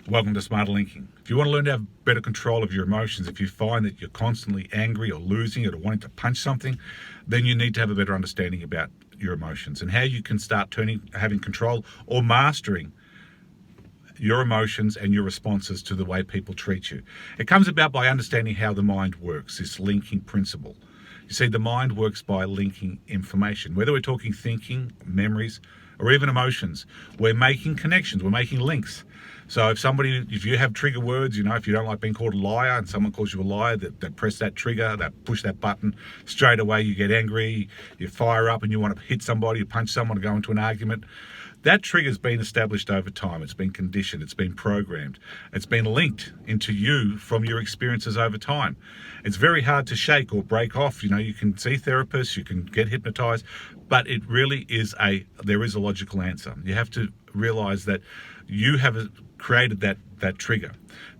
Welcome to Smarter Linking. If you want to learn to have better control of your emotions, if you find that you're constantly angry or losing it or wanting to punch something, then you need to have a better understanding about your emotions and how you can start having control or mastering your emotions and your responses to the way people treat you. It comes about by understanding how the mind works, this linking principle. You see, the mind works by linking information. Whether we're talking thinking, memories, or even emotions, we're making connections, we're making links. So if you have trigger words, if you don't like being called a liar and someone calls you a liar, that press that trigger, that push that button, straight away you get angry, you fire up and you want to hit somebody, you punch someone, or go into an argument. That trigger's been established over time. It's been conditioned. It's been programmed. It's been linked into you from your experiences over time. It's very hard to shake or break off. You can see therapists, you can get hypnotized, but it really there is a logical answer. You have to realize that you have created that trigger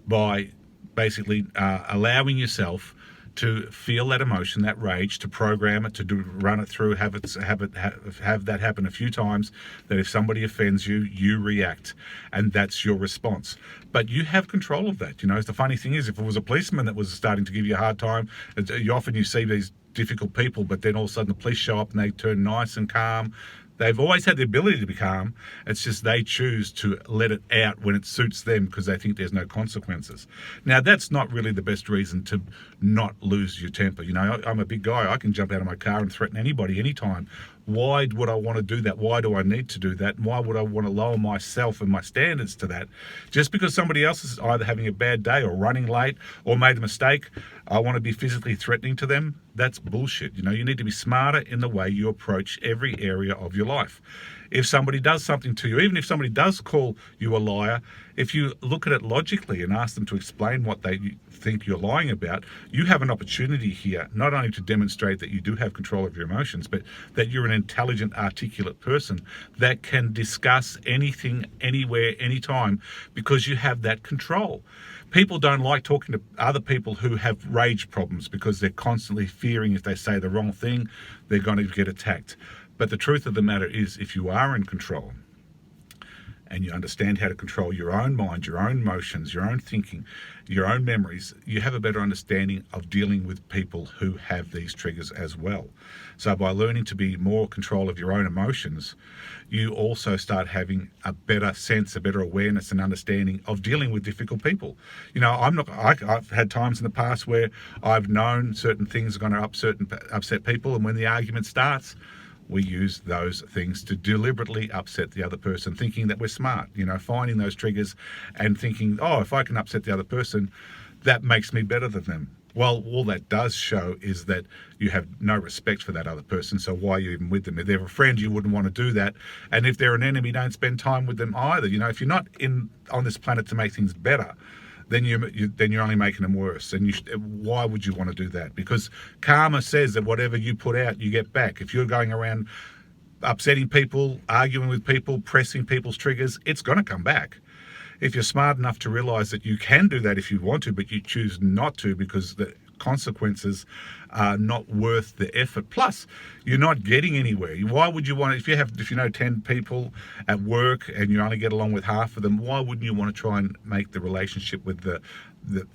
by basically allowing yourself to feel that emotion, that rage, to program it, run it through, have that happen a few times, that if somebody offends you, you react, and that's your response. But you have control of that. The funny thing is, if it was a policeman that was starting to give you a hard time, you see these difficult people, but then all of a sudden the police show up and they turn nice and calm. They've always had the ability to be calm. It's just they choose to let it out when it suits them because they think there's no consequences. Now, that's not really the best reason to not lose your temper. I'm a big guy. I can jump out of my car and threaten anybody anytime. Why would I want to do that? Why do I need to do that? And why would I want to lower myself and my standards to that? Just because somebody else is either having a bad day or running late or made a mistake, I want to be physically threatening to them? That's bullshit. You need to be smarter in the way you approach every area of your life. If somebody does something to you, even if somebody does call you a liar, if you look at it logically and ask them to explain what they think you're lying about, you have an opportunity here not only to demonstrate that you do have control of your emotions, but that you're an intelligent, articulate person that can discuss anything, anywhere, anytime, because you have that control. People don't like talking to other people who have rage problems because they're constantly fearing if they say the wrong thing, they're going to get attacked. But the truth of the matter is, if you are in control and you understand how to control your own mind, your own emotions, your own thinking, your own memories, you have a better understanding of dealing with people who have these triggers as well. So by learning to be more control of your own emotions, you also start having a better sense, a better awareness and understanding of dealing with difficult people. I've had times in the past where I've known certain things are going to upset people, and when the argument starts, we use those things to deliberately upset the other person, thinking that we're smart, finding those triggers and thinking, if I can upset the other person, that makes me better than them. Well, all that does show is that you have no respect for that other person, so why are you even with them? If they're a friend, you wouldn't want to do that. And if they're an enemy, don't spend time with them either. If you're not on this planet to make things better, then you're only making them worse. And why would you want to do that? Because karma says that whatever you put out, you get back. If you're going around upsetting people, arguing with people, pressing people's triggers, it's going to come back. If you're smart enough to realize that you can do that if you want to, but you choose not to because the consequences are not worth the effort. Plus, you're not getting anywhere. Why would you want to, if you know 10 people at work and you only get along with half of them, why wouldn't you want to try and make the relationship with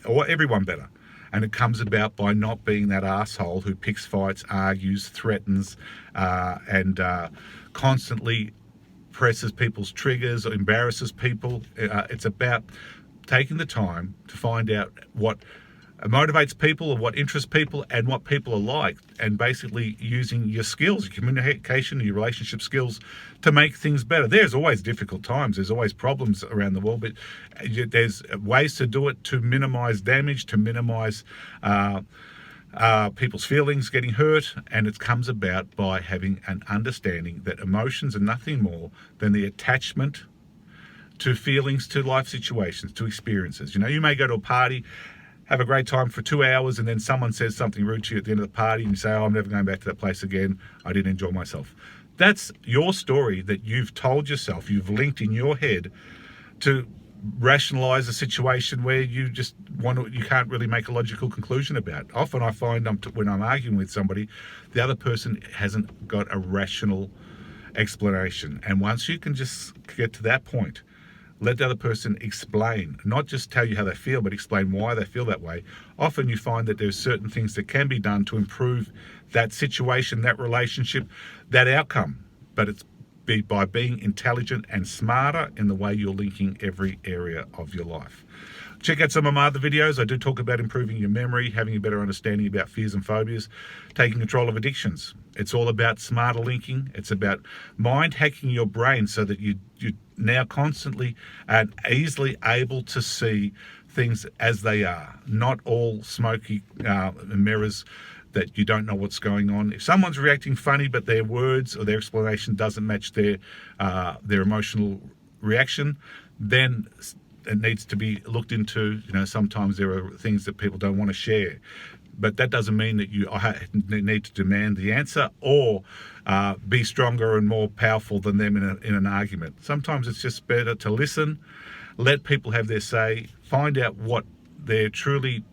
or everyone better? And it comes about by not being that asshole who picks fights, argues, threatens, and constantly presses people's triggers or embarrasses people. It's about taking the time to find out what motivates people or what interests people and what people are like, and basically using your skills, your communication, your relationship skills to make things better. There's always difficult times, there's always problems around the world, but there's ways to do it to minimize damage, to minimize people's feelings getting hurt, and it comes about by having an understanding that emotions are nothing more than the attachment to feelings, to life situations, to experiences. You may go to a party, have a great time for 2 hours, and then someone says something rude to you at the end of the party, and you say, I'm never going back to that place again. I didn't enjoy myself. That's your story that you've told yourself, you've linked in your head to rationalize a situation where you can't really make a logical conclusion about. Often I find when I'm arguing with somebody, the other person hasn't got a rational explanation. And once you can just get to that point Let the other person explain, not just tell you how they feel, but explain why they feel that way. Often you find that there's certain things that can be done to improve that situation, that relationship, that outcome. But it's by being intelligent and smarter in the way you're linking every area of your life. Check out some of my other videos. I do talk about improving your memory, having a better understanding about fears and phobias, taking control of addictions. It's all about smarter linking. It's about mind hacking your brain so that you're now constantly and easily able to see things as they are, not all smoky mirrors that you don't know what's going on. If someone's reacting funny but their words or their explanation doesn't match their emotional reaction, then it needs to be looked into. Sometimes there are things that people don't want to share, but that doesn't mean that you need to demand the answer or be stronger and more powerful than them in an argument. Sometimes it's just better to listen, let people have their say, find out what they're truly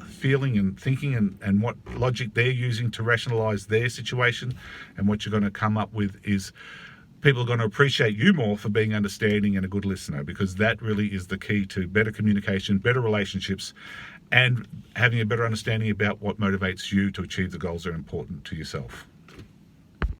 feeling and thinking, and what logic they're using to rationalize their situation. And what you're going to come up with is people are going to appreciate you more for being understanding and a good listener, because that really is the key to better communication, better relationships, and having a better understanding about what motivates you to achieve the goals that are important to yourself.